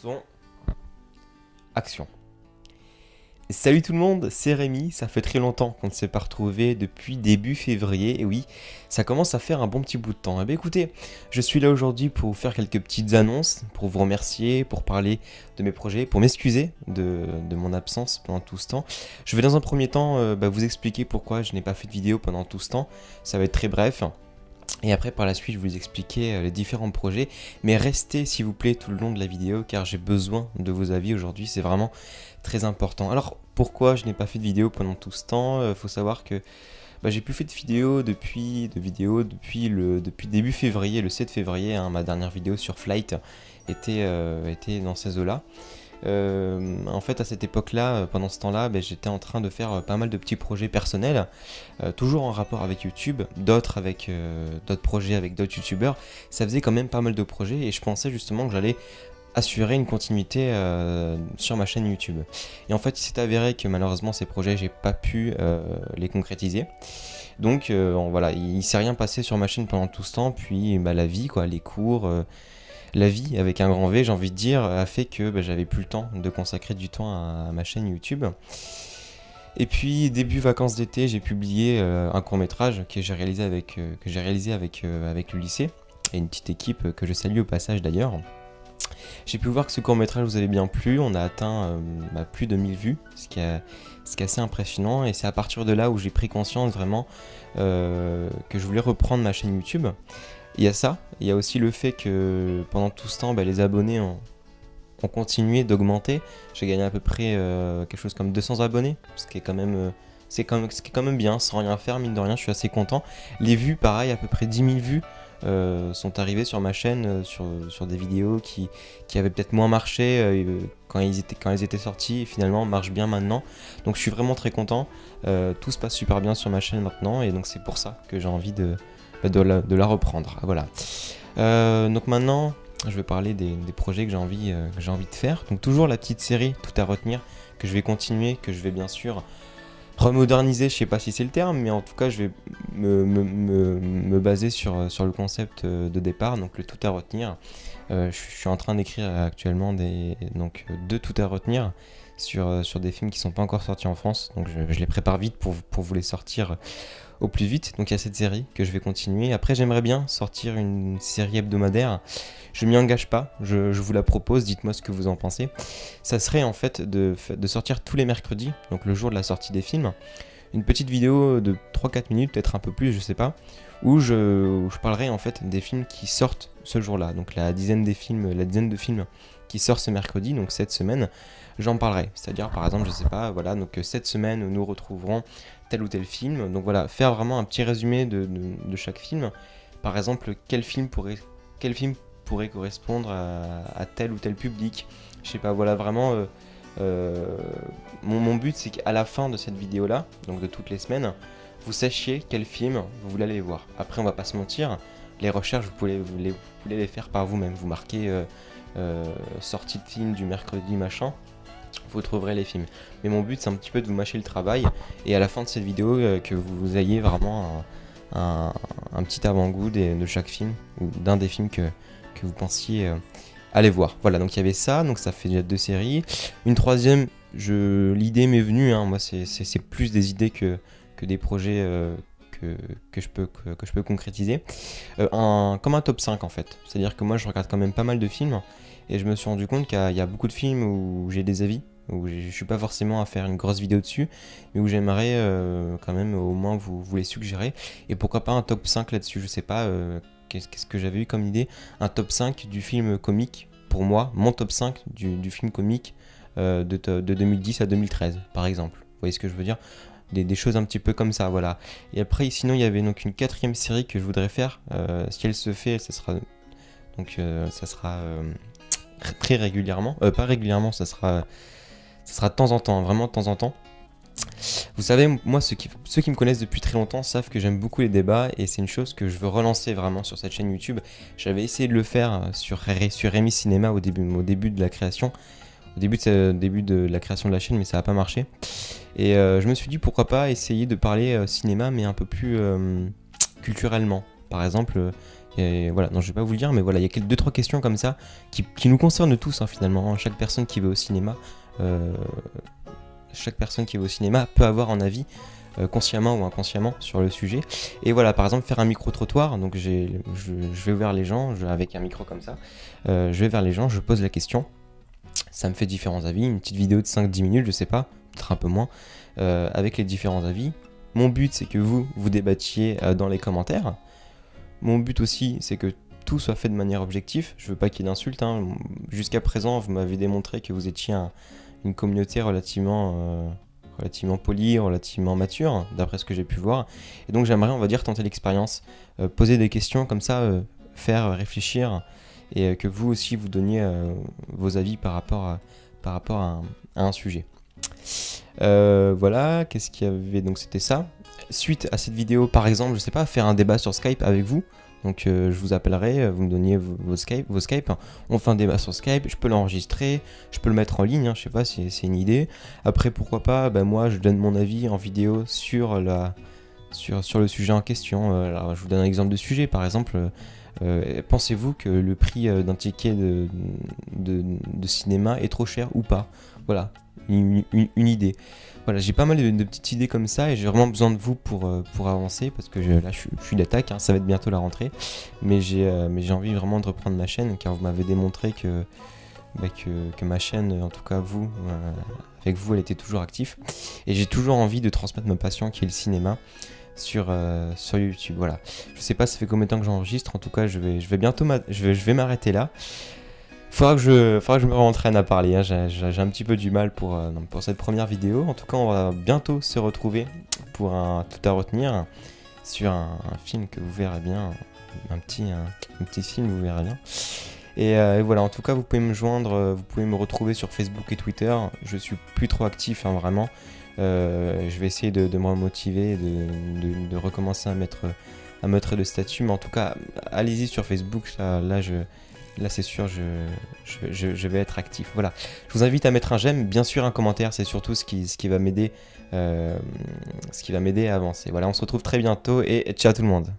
Son action. Salut tout le monde, c'est Rémi, ça fait très longtemps qu'on ne s'est pas retrouvé depuis début février, et oui, ça commence à faire un bon petit bout de temps. Eh bien écoutez, je suis là aujourd'hui pour vous faire quelques petites annonces, pour vous remercier, pour parler de mes projets, pour m'excuser de mon absence pendant tout ce temps. Je vais dans un premier temps vous expliquer pourquoi je n'ai pas fait de vidéo pendant tout ce temps, ça va être très bref. Et après par la suite je vais vous expliquer les différents projets, mais restez s'il vous plaît tout le long de la vidéo car j'ai besoin de vos avis aujourd'hui, c'est vraiment très important. Alors pourquoi je n'ai pas fait de vidéo pendant tout ce temps? Faut savoir que j'ai plus fait de vidéo depuis début février, le 7 février, hein, ma dernière vidéo sur Flight était dans ces eaux-là. En fait à cette époque-là, pendant ce temps-là, j'étais en train de faire pas mal de petits projets personnels, toujours en rapport avec YouTube, d'autres avec d'autres projets avec d'autres youtubeurs. Ça faisait quand même pas mal de projets et je pensais justement que j'allais assurer une continuité sur ma chaîne YouTube. Et en fait il s'est avéré que malheureusement ces projets j'ai pas pu les concrétiser. Donc voilà, il s'est rien passé sur ma chaîne pendant tout ce temps, puis la vie quoi, les cours, la vie avec un grand V j'ai envie de dire a fait que j'avais plus le temps de consacrer du temps à ma chaîne YouTube. Et puis début vacances d'été j'ai publié un court métrage que j'ai réalisé avec le lycée et une petite équipe que je salue au passage d'ailleurs. J'ai pu voir que ce court métrage vous avait bien plu, on a atteint plus de 1000 vues, ce qui est assez impressionnant, et c'est à partir de là où j'ai pris conscience vraiment que je voulais reprendre ma chaîne YouTube. Il y a ça, il y a aussi le fait que pendant tout ce temps les abonnés ont continué d'augmenter. J'ai gagné à peu près quelque chose comme 200 abonnés, ce qui est quand même, quand même bien, sans rien faire, mine de rien, je suis assez content. Les vues, pareil, à peu près 10 000 vues sont arrivées sur ma chaîne, sur des vidéos qui avaient peut-être moins marché quand ils étaient sortis, et finalement marchent bien maintenant. Donc je suis vraiment très content, tout se passe super bien sur ma chaîne maintenant, et donc c'est pour ça que j'ai envie de la reprendre. Voilà. Donc maintenant, je vais parler des projets que j'ai envie de faire. Donc toujours la petite série Tout à retenir que je vais continuer, que je vais bien sûr remoderniser, je sais pas si c'est le terme, mais en tout cas je vais me baser sur le concept de départ, donc le tout à retenir. Je suis en train d'écrire actuellement deux tout à retenir sur des films qui sont pas encore sortis en France, donc je les prépare vite pour vous les sortir au plus vite. Donc il y a cette série que je vais continuer. Après j'aimerais bien sortir une série hebdomadaire. Je m'y engage pas, je vous la propose, dites-moi ce que vous en pensez. Ça serait en fait de sortir tous les mercredis, donc le jour de la sortie des films, une petite vidéo de 3-4 minutes, peut-être un peu plus, je sais pas, où je parlerai en fait des films qui sortent ce jour-là. Donc la dizaine de films qui sortent ce mercredi, donc cette semaine, j'en parlerai. C'est-à-dire par exemple, je sais pas, voilà, donc cette semaine nous retrouverons tel ou tel film. Donc voilà, faire vraiment un petit résumé de chaque film. Par exemple, quel film pourrait correspondre à tel ou tel public. Je sais pas, voilà, vraiment mon but c'est qu'à la fin de cette vidéo là, donc de toutes les semaines, vous sachiez quel film vous voulez aller voir. Après on va pas se mentir, les recherches vous pouvez les faire par vous-même. Vous marquez sortie de film du mercredi machin, vous trouverez les films. Mais mon but c'est un petit peu de vous mâcher le travail, et à la fin de cette vidéo que vous ayez vraiment un petit avant-goût de chaque film, ou d'un des films que vous pensiez aller voir. Voilà, donc il y avait ça, donc ça fait déjà 2 séries. Une troisième, l'idée m'est venue, hein, moi c'est plus des idées que des projets que je peux concrétiser. Comme un top 5 en fait. C'est-à-dire que moi je regarde quand même pas mal de films, et je me suis rendu compte qu'il y a beaucoup de films où j'ai des avis, où je suis pas forcément à faire une grosse vidéo dessus, mais où j'aimerais quand même au moins vous les suggérer. Et pourquoi pas un top 5 là-dessus, je sais pas, qu'est-ce que j'avais eu comme idée, un top 5 du film comique, pour moi, mon top 5 du film comique de 2010 à 2013 par exemple. Vous voyez ce que je veux dire, des choses un petit peu comme ça, voilà. Et après sinon il y avait donc une 4ème série que je voudrais faire, si elle se fait, ça sera très régulièrement, pas régulièrement, ça sera de temps en temps, vraiment de temps en temps. Vous savez, moi, ceux qui me connaissent depuis très longtemps savent que j'aime beaucoup les débats, et c'est une chose que je veux relancer vraiment sur cette chaîne YouTube. J'avais essayé de le faire sur Rémi Cinéma au début de la création, de la création de la chaîne, mais ça n'a pas marché. Et je me suis dit pourquoi pas essayer de parler cinéma, mais un peu plus culturellement. par exemple, et voilà, non je vais pas vous le dire, mais voilà, il y a 2-3 questions comme ça qui nous concernent tous hein, finalement. Chaque personne qui va au cinéma, peut avoir un avis consciemment ou inconsciemment sur le sujet. Et voilà, par exemple, faire un micro-trottoir. Donc je vais vers les gens, avec un micro comme ça, je vais vers les gens, je pose la question. Ça me fait différents avis, une petite vidéo de 5-10 minutes, je sais pas, peut-être un peu moins, avec les différents avis. Mon but, c'est que vous débattiez dans les commentaires. Mon but aussi, c'est que tout soit fait de manière objective. Je veux pas qu'il y ait d'insultes. Hein. Jusqu'à présent, vous m'avez démontré que vous étiez une communauté relativement polie, relativement mature, d'après ce que j'ai pu voir. Et donc j'aimerais, on va dire, tenter l'expérience, poser des questions comme ça, faire réfléchir, et que vous aussi vous donniez vos avis par rapport à un sujet. Voilà, qu'est-ce qu'il y avait? Donc c'était ça. Suite à cette vidéo, par exemple, je sais pas, faire un débat sur Skype avec vous. Donc je vous appellerai, vous me donniez vos Skype, on fait un débat sur Skype, je peux l'enregistrer, je peux le mettre en ligne, hein, je sais pas si c'est une idée. Après pourquoi pas, moi je donne mon avis en vidéo sur le sujet en question. Alors, je vous donne un exemple de sujet, par exemple, pensez-vous que le prix d'un ticket de cinéma est trop cher ou pas? Voilà, une idée. Voilà, j'ai pas mal de petites idées comme ça et j'ai vraiment besoin de vous pour avancer parce que là je suis d'attaque, hein, ça va être bientôt la rentrée, mais j'ai envie vraiment de reprendre ma chaîne car vous m'avez démontré que ma chaîne, en tout cas vous, avec vous, elle était toujours active et j'ai toujours envie de transmettre ma passion qui est le cinéma sur YouTube. Voilà, je sais pas ça fait combien de temps que j'enregistre, en tout cas je vais bientôt je vais m'arrêter là. Faudra que je me rentraîne à parler, hein. J'ai un petit peu du mal pour cette première vidéo. En tout cas, on va bientôt se retrouver pour un tout à retenir sur un film que vous verrez bien, un petit film, vous verrez bien. Et voilà, en tout cas, vous pouvez me joindre, vous pouvez me retrouver sur Facebook et Twitter. Je suis plus trop actif, hein, vraiment. Je vais essayer de me remotiver, de recommencer à mettre de statut. Mais en tout cas, allez-y sur Facebook, là c'est sûr, je vais être actif. Voilà. Je vous invite à mettre un j'aime, bien sûr un commentaire, c'est surtout ce qui va m'aider à avancer. Voilà, on se retrouve très bientôt et ciao tout le monde.